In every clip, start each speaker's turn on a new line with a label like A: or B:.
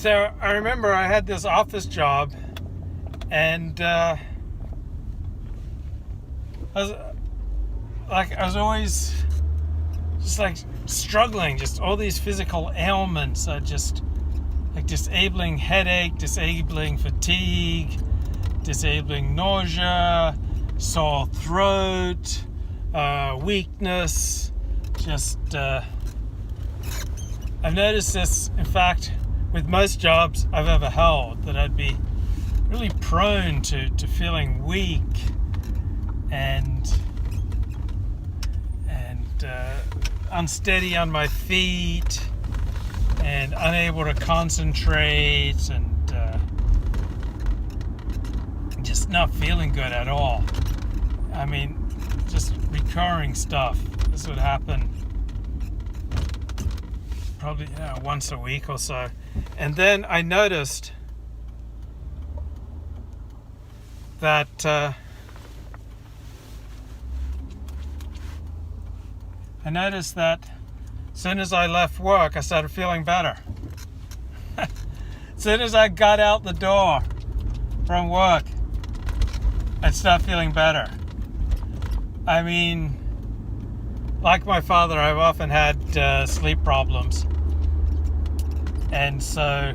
A: So I remember I had this office job, and I was always just like struggling, just all these physical ailments are just like disabling headache, disabling fatigue, disabling nausea, sore throat, weakness. Just I've noticed this, in fact, with most jobs I've ever held, that I'd be really prone to feeling weak and unsteady on my feet and unable to concentrate and just not feeling good at all. I mean, just recurring stuff. This would happen probably once a week or so. And then I noticed that as soon as I left work, I started feeling better. As soon as I got out the door from work, I'd start feeling better. I mean, like my father, I've often had sleep problems. And so,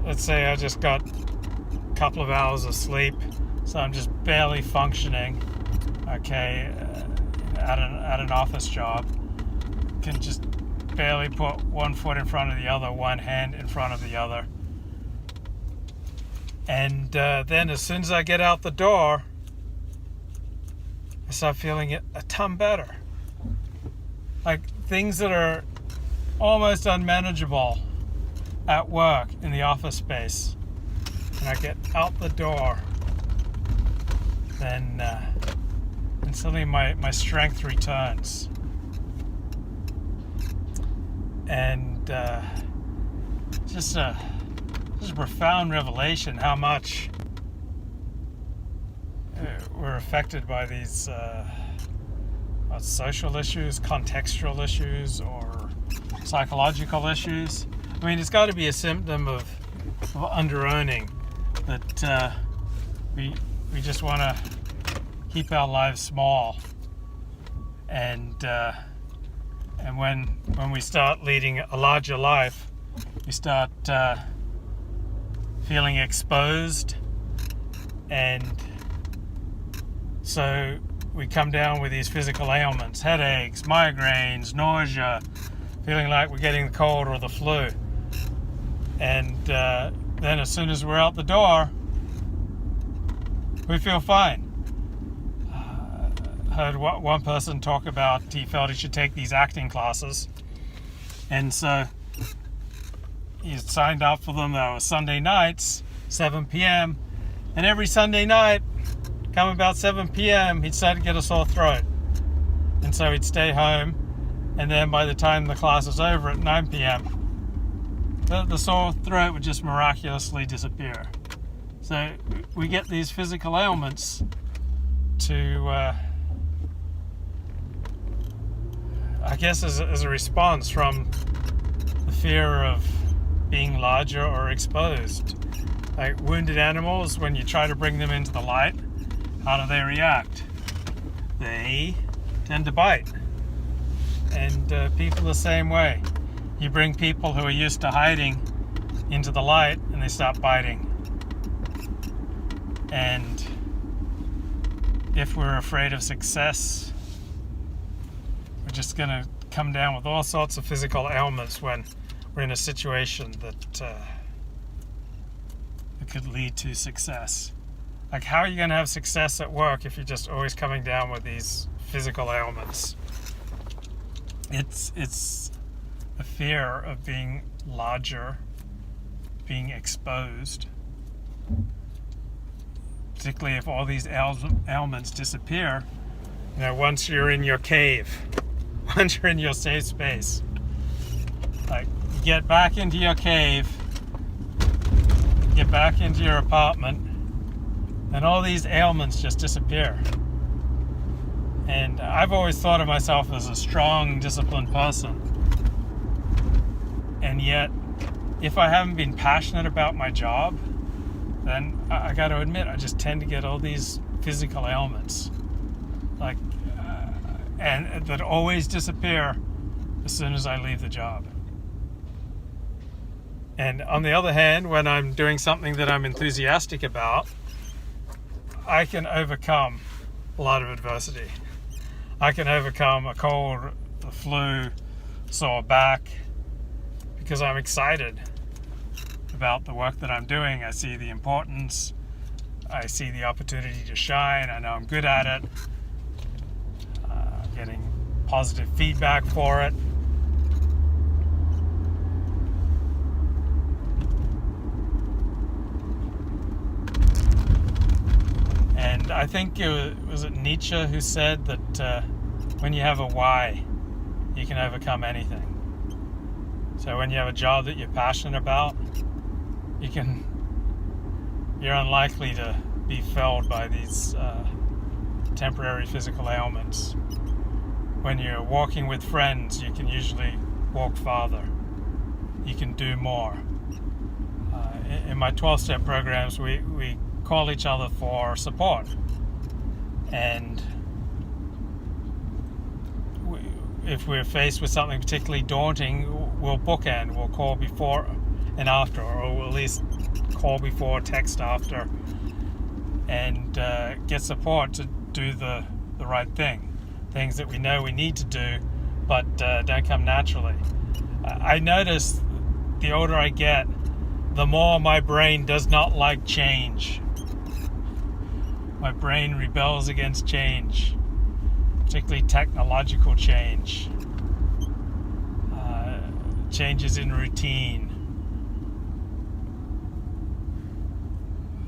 A: let's say I just got a couple of hours of sleep, so I'm just barely functioning, okay, at an office job. Can just barely put one foot in front of the other, one hand in front of the other. And then as soon as I get out the door, I start feeling it a ton better. Like things that are almost unmanageable at work in the office space, and I get out the door, then suddenly my strength returns. And just a profound revelation how much we're affected by these social issues, contextual issues, or psychological issues. I mean, it's got to be a symptom of under-earning, that we just want to keep our lives small, and when we start leading a larger life, we start feeling exposed, and so we come down with these physical ailments, headaches, migraines, nausea, feeling like we're getting the cold or the flu. And then as soon as we're out the door, we feel fine. Heard one person talk about he felt he should take these acting classes. And so he signed up for them. That was Sunday nights, 7 p.m. And every Sunday night, come about 7 p.m., he'd start to get a sore throat. And so he'd stay home. And then by the time the class was over at 9 p.m., the sore throat would just miraculously disappear. So we get these physical ailments to, I guess, as a response from the fear of being larger or exposed. Like wounded animals, when you try to bring them into the light, how do they react? They tend to bite. And people the same way. You bring people who are used to hiding into the light and they start biting. And if we're afraid of success, we're just going to come down with all sorts of physical ailments when we're in a situation that could lead to success. Like, how are you going to have success at work if you're just always coming down with these physical ailments? It's a fear of being larger, being exposed, particularly if all these ailments disappear. You know, once you're in your cave, once you're in your safe space, like, get back into your cave, get back into your apartment, and all these ailments just disappear. And I've always thought of myself as a strong, disciplined person. And yet, if I haven't been passionate about my job, then I got to admit, I just tend to get all these physical ailments, like, and that always disappear as soon as I leave the job. And on the other hand, when I'm doing something that I'm enthusiastic about, I can overcome a lot of adversity. I can overcome a cold, the flu, sore back, because I'm excited about the work that I'm doing. I see the importance. I see the opportunity to shine. I know I'm good at it. Getting positive feedback for it. And I think was it Nietzsche who said that when you have a why, you can overcome anything. So when you have a job that you're passionate about, you're unlikely to be felled by these temporary physical ailments. When you're walking with friends, you can usually walk farther. You can do more. In my 12-step programs, we call each other for support. And if we're faced with something particularly daunting, we'll bookend. We'll call before and after, or we'll at least call before, text after, and get support to do the right thing. Things that we know we need to do, but don't come naturally. I notice the older I get, the more my brain does not like change. My brain rebels against change, particularly technological change, changes in routine.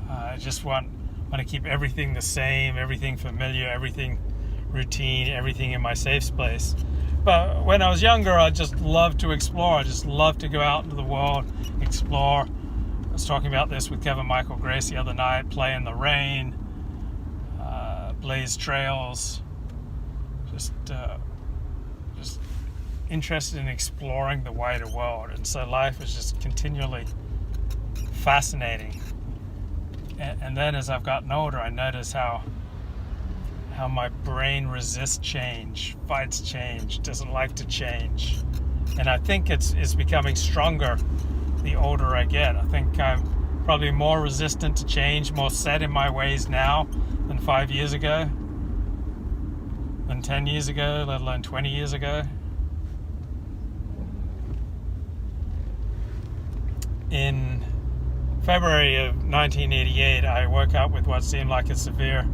A: I just want to keep everything the same, everything familiar, everything routine, everything in my safe space. But when I was younger, I just loved to explore. I just loved to go out into the world, explore. I was talking about this with Kevin Michael Grace the other night, play in the rain, blaze trails, just interested in exploring the wider world. And so life is just continually fascinating. And then as I've gotten older, I notice how my brain resists change, fights change, doesn't like to change. And I think it's becoming stronger the older I get. I think I'm probably more resistant to change, more set in my ways now than 5 years ago, than 10 years ago, let alone 20 years ago. In February of 1988, I woke up with what seemed like a severe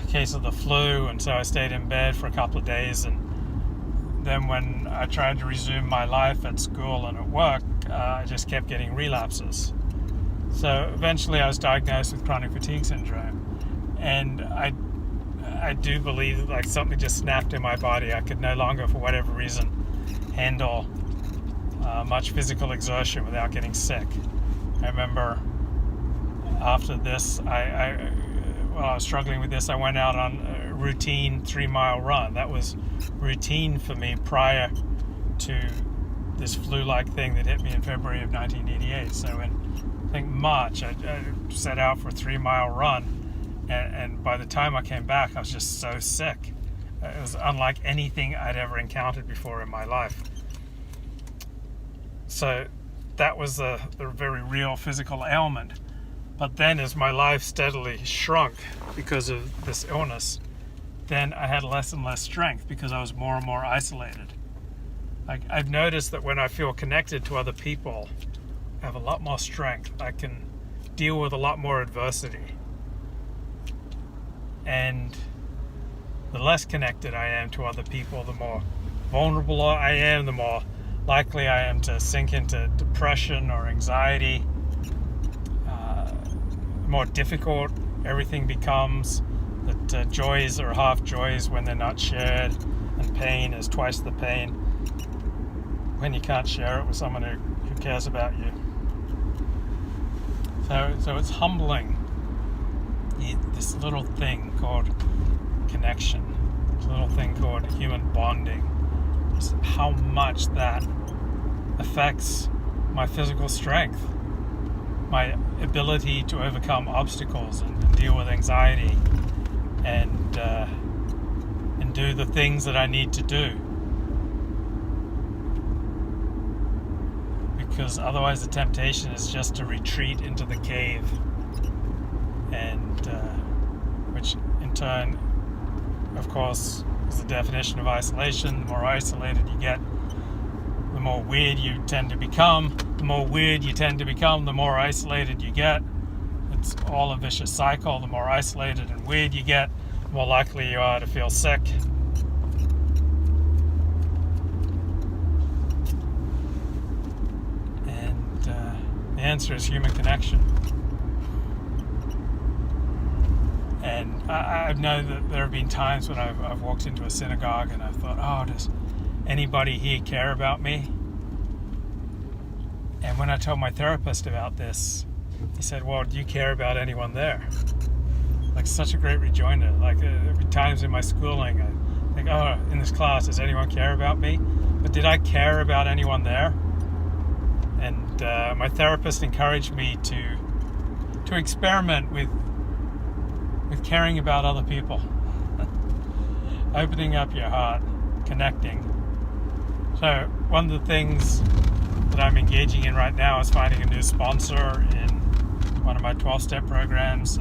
A: case of the flu, and so I stayed in bed for a couple of days. And then when I tried to resume my life at school and at work, I just kept getting relapses. So eventually I was diagnosed with chronic fatigue syndrome, and I do believe like something just snapped in my body. I could no longer, for whatever reason, handle much physical exertion without getting sick. I remember after this, while I was struggling with this, I went out on a routine 3-mile run. That was routine for me prior to this flu-like thing that hit me in February of 1988. So in, I think, March, I set out for a 3-mile run, and by the time I came back, I was just so sick. It was unlike anything I'd ever encountered before in my life. So that was the very real physical ailment. But then as my life steadily shrunk because of this illness, then I had less and less strength because I was more and more isolated. I've noticed that when I feel connected to other people, I have a lot more strength. I can deal with a lot more adversity. And the less connected I am to other people, the more vulnerable I am, the more likely I am to sink into depression or anxiety. More difficult everything becomes, that joys are half joys when they're not shared, and pain is twice the pain when you can't share it with someone who cares about you. So it's humbling, this little thing called connection, this little thing called human bonding, just how much that affects my physical strength, my ability to overcome obstacles and deal with anxiety and do the things that I need to do. Because otherwise the temptation is just to retreat into the cave, and which in turn, of course, is the definition of isolation. The more isolated you get, the more weird you tend to become. The more weird you tend to become, the more isolated you get. It's all a vicious cycle. The more isolated and weird you get, the more likely you are to feel sick. And the answer is human connection. And I know that there have been times when I've walked into a synagogue and I've thought, oh, does anybody here care about me? And when I told my therapist about this, he said, well, do you care about anyone there? Like, such a great rejoinder. Like, every times in my schooling, I think, oh, in this class, does anyone care about me? But did I care about anyone there? And my therapist encouraged me to experiment with caring about other people. Opening up your heart, connecting. So one of the things that I'm engaging in right now is finding a new sponsor in one of my 12-step programs.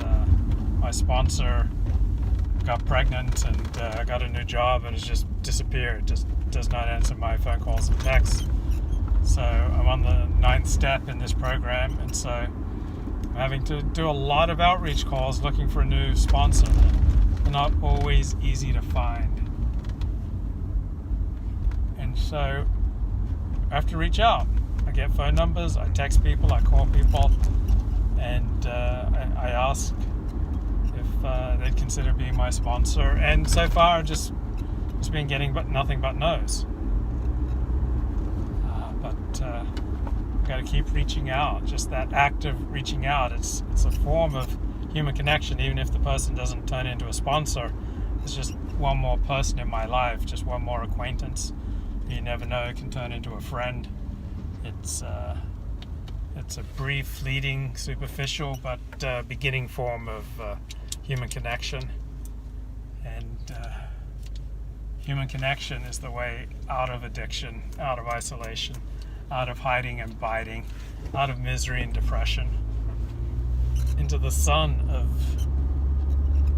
A: My sponsor got pregnant and got a new job and has just disappeared. Just does not answer my phone calls and texts. So I'm on the 9th step in this program, and so I'm having to do a lot of outreach calls looking for a new sponsor. They're not always easy to find. And so I have to reach out. I get phone numbers, I text people, I call people, and I ask if they'd consider being my sponsor. And so far I've just been getting nothing but no's. But I've got to keep reaching out. Just that act of reaching out, it's a form of human connection. Even if the person doesn't turn into a sponsor, it's just one more person in my life, just one more acquaintance. You never know, it can turn into a friend. It's a brief, fleeting, superficial, but beginning form of human connection. And human connection is the way out of addiction, out of isolation, out of hiding and biting, out of misery and depression, into the sun of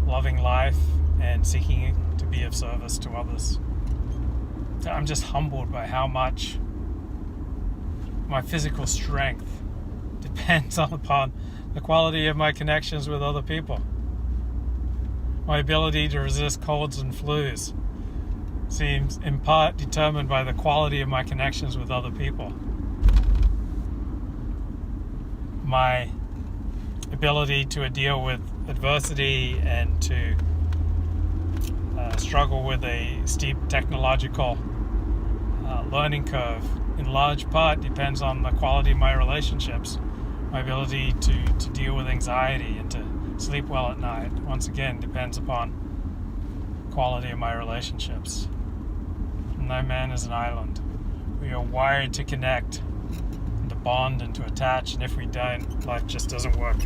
A: loving life and seeking to be of service to others. I'm just humbled by how much my physical strength depends upon the quality of my connections with other people. My ability to resist colds and flus seems in part determined by the quality of my connections with other people. My ability to deal with adversity and to struggle with a steep technological learning curve in large part depends on the quality of my relationships. My ability to deal with anxiety and to sleep well at night, once again, depends upon quality of my relationships. No man is an island. We are wired to connect, and to bond, and to attach, and if we don't, life just doesn't work.